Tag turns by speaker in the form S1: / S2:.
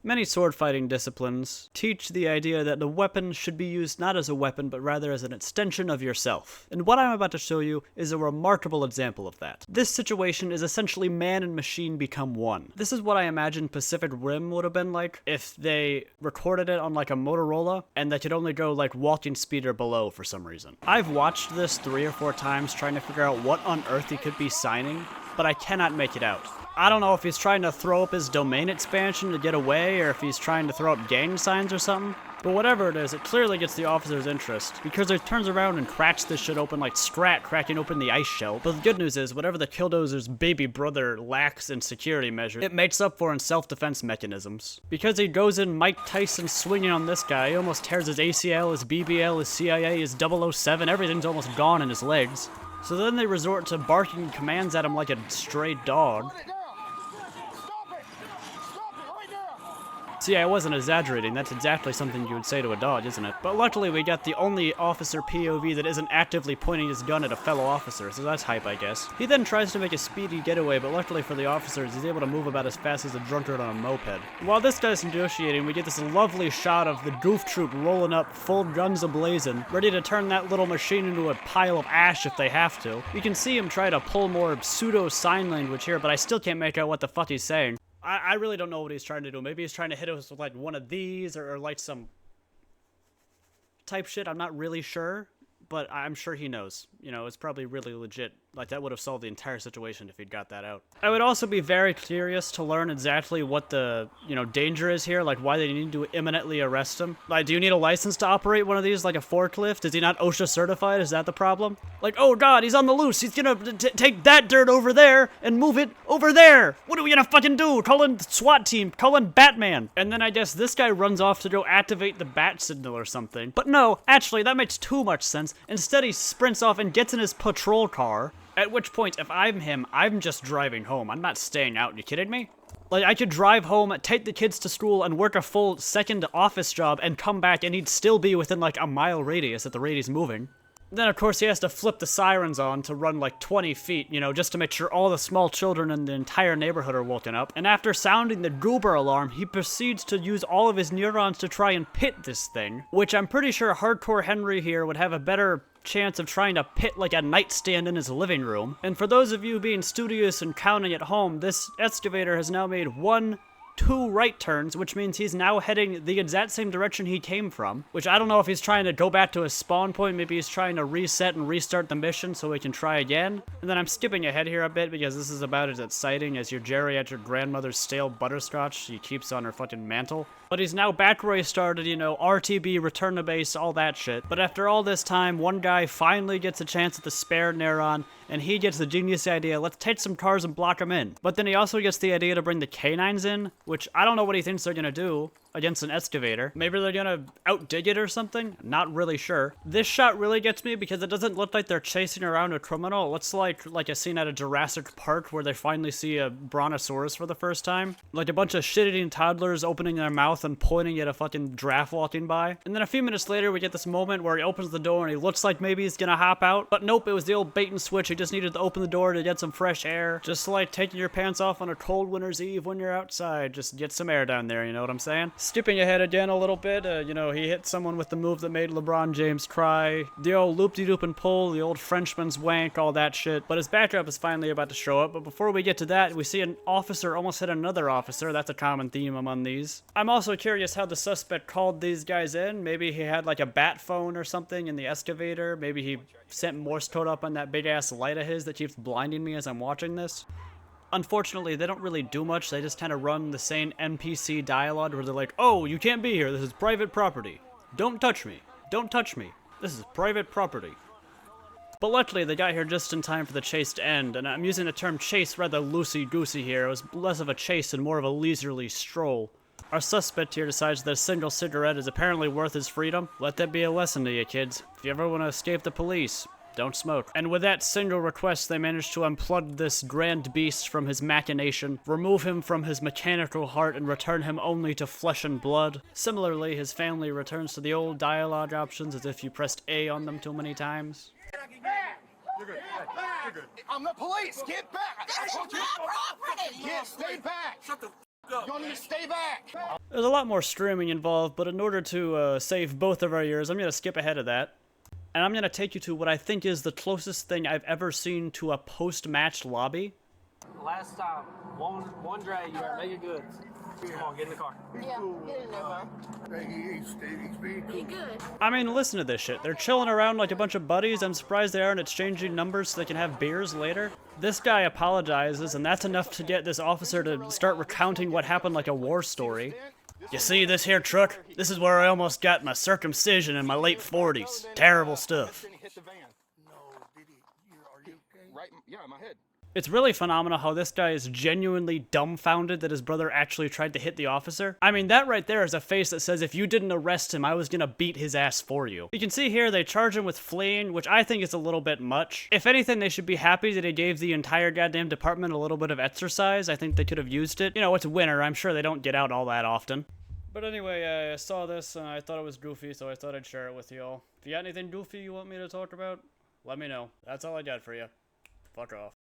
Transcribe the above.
S1: Many sword fighting disciplines teach the idea that the weapon should be used not as a weapon, but rather as an extension of yourself. And what I'm about to show you is a remarkable example of that. This situation is essentially man and machine become one. This is what I imagine Pacific Rim would have been like if they recorded it on like a Motorola and they could only go like walking speed or below for some reason. I've watched this 3 or 4 times trying to figure out what on earth he could be signing, but I cannot make it out. I don't know if he's trying to throw up his domain expansion to get away, or if he's trying to throw up gang signs or something. But whatever it is, it clearly gets the officer's interest, because he turns around and cracks this shit open like Strat cracking open the ice shell. But the good news is, whatever the Killdozer's baby brother lacks in security measures, it makes up for in self-defense mechanisms. Because he goes in Mike Tyson swinging on this guy, he almost tears his ACL, his BBL, his CIA, his 007, everything's almost gone in his legs. So then they resort to barking commands at him like a stray dog. See, I wasn't exaggerating, that's exactly something you would say to a dog, isn't it? But luckily we got the only officer POV that isn't actively pointing his gun at a fellow officer, so that's hype, I guess. He then tries to make a speedy getaway, but luckily for the officers, he's able to move about as fast as a drunkard on a moped. While this guy's negotiating, we get this lovely shot of the goof troop rolling up, full guns ablazing, ready to turn that little machine into a pile of ash if they have to. You can see him try to pull more pseudo-sign language here, but I still can't make out what the fuck he's saying. I really don't know what he's trying to do. Maybe he's trying to hit us with like one of these or like some type shit. I'm not really sure, but I'm sure he knows. You know, it's probably really legit. Like, that would have solved the entire situation if he'd got that out. I would also be very curious to learn exactly what the, danger is here. Like, why they need to imminently arrest him. Like, do you need a license to operate one of these, like a forklift? Is he not OSHA certified? Is that the problem? Like, oh god, he's on the loose. He's gonna take that dirt over there and move it over there. What are we gonna fucking do? Call in SWAT team. Call in Batman. And then I guess this guy runs off to go activate the bat signal or something. But no, actually, that makes too much sense. Instead, he sprints off and gets in his patrol car. At which point, if I'm him, I'm just driving home. I'm not staying out. You kidding me? Like, I could drive home, take the kids to school, and work a full second office job and come back, and he'd still be within, like, a mile radius at the rate he's moving. Then, of course, he has to flip the sirens on to run, like, 20 feet, just to make sure all the small children in the entire neighborhood are woken up. And after sounding the goober alarm, he proceeds to use all of his neurons to try and pit this thing, which I'm pretty sure Hardcore Henry here would have a better chance of trying to pit like a nightstand in his living room. And for those of you being studious and counting at home, this excavator has now made 2 right turns, which means he's now heading the exact same direction he came from, which I don't know if he's trying to go back to his spawn point. Maybe he's trying to reset and restart the mission so he can try again. And then I'm skipping ahead here a bit because this is about as exciting as your geriatric grandmother's stale butterscotch she keeps on her fucking mantle. But he's now back where he started, RTB, return to base, all that shit. But after all this time, one guy finally gets a chance at the spare neuron, and he gets the genius idea, let's take some cars and block them in. But then he also gets the idea to bring the canines in, which I don't know what he thinks they're gonna do against an excavator. Maybe they're gonna outdig it or something? Not really sure. This shot really gets me because it doesn't look like they're chasing around a criminal. It looks like a scene at a Jurassic Park where they finally see a brontosaurus for the first time. Like a bunch of shit-eating toddlers opening their mouth and pointing at a fucking giraffe walking by. And then a few minutes later, we get this moment where he opens the door and he looks like maybe he's gonna hop out. But nope, it was the old bait and switch. He just needed to open the door to get some fresh air. Just like taking your pants off on a cold winter's eve when you're outside. Just get some air down there, you know what I'm saying? Skipping ahead again a little bit, he hit someone with the move that made LeBron James cry. The old loop-de-doop and pull, the old Frenchman's wank, all that shit. But his backup is finally about to show up. But before we get to that, we see an officer almost hit another officer. That's a common theme among these. I'm also curious how the suspect called these guys in. Maybe he had like a bat phone or something in the excavator. Maybe he sent Morse code up on that big-ass light of his that keeps blinding me as I'm watching this. Unfortunately, they don't really do much. They just kind of run the same NPC dialogue where they're like, oh, you can't be here. This is private property. Don't touch me. Don't touch me. This is private property. But luckily, they got here just in time for the chase to end, and I'm using the term chase rather loosey-goosey here. It was less of a chase and more of a leisurely stroll. Our suspect here decides that a single cigarette is apparently worth his freedom. Let that be a lesson to you, kids. If you ever want to escape the police, don't smoke. And with that single request, they managed to unplug this grand beast from his machination, remove him from his mechanical heart, and return him only to flesh and blood. Similarly, his family returns to the old dialogue options as if you pressed A on them too many times.
S2: Get back! You're good. You're good. I'm the police. Get back!
S3: That's my property!
S2: Get stay back!
S3: Shut the
S2: Y'all need to stay back.
S1: There's a lot more streaming involved, but in order to save both of our ears, I'm going to skip ahead of that. And I'm going to take you to what I think is the closest thing I've ever seen to a post-match lobby.
S3: Last time, one drag, you better make it good. Come on, get in the car.
S4: Yeah, get in there, bro.
S2: Hey, he's being
S4: Be
S2: cool.
S4: good.
S1: I mean, listen to this shit. They're chilling around like a bunch of buddies. I'm surprised they aren't exchanging numbers so they can have beers later. This guy apologizes, and that's enough to get this officer to start recounting what happened like a war story. You see this here truck? This is where I almost got my circumcision in my late 40s. Terrible stuff.
S2: Hit the van. No, did he? Are you okay? Right, yeah, my head.
S1: It's really phenomenal how this guy is genuinely dumbfounded that his brother actually tried to hit the officer. I mean, that right there is a face that says if you didn't arrest him, I was gonna beat his ass for you. You can see here they charge him with fleeing, which I think is a little bit much. If anything, they should be happy that he gave the entire goddamn department a little bit of exercise. I think they could have used it. You know, it's winter. I'm sure they don't get out all that often. But anyway, I saw this and I thought it was goofy, so I thought I'd share it with y'all. If you got anything goofy you want me to talk about, let me know. That's all I got for you. Fuck off.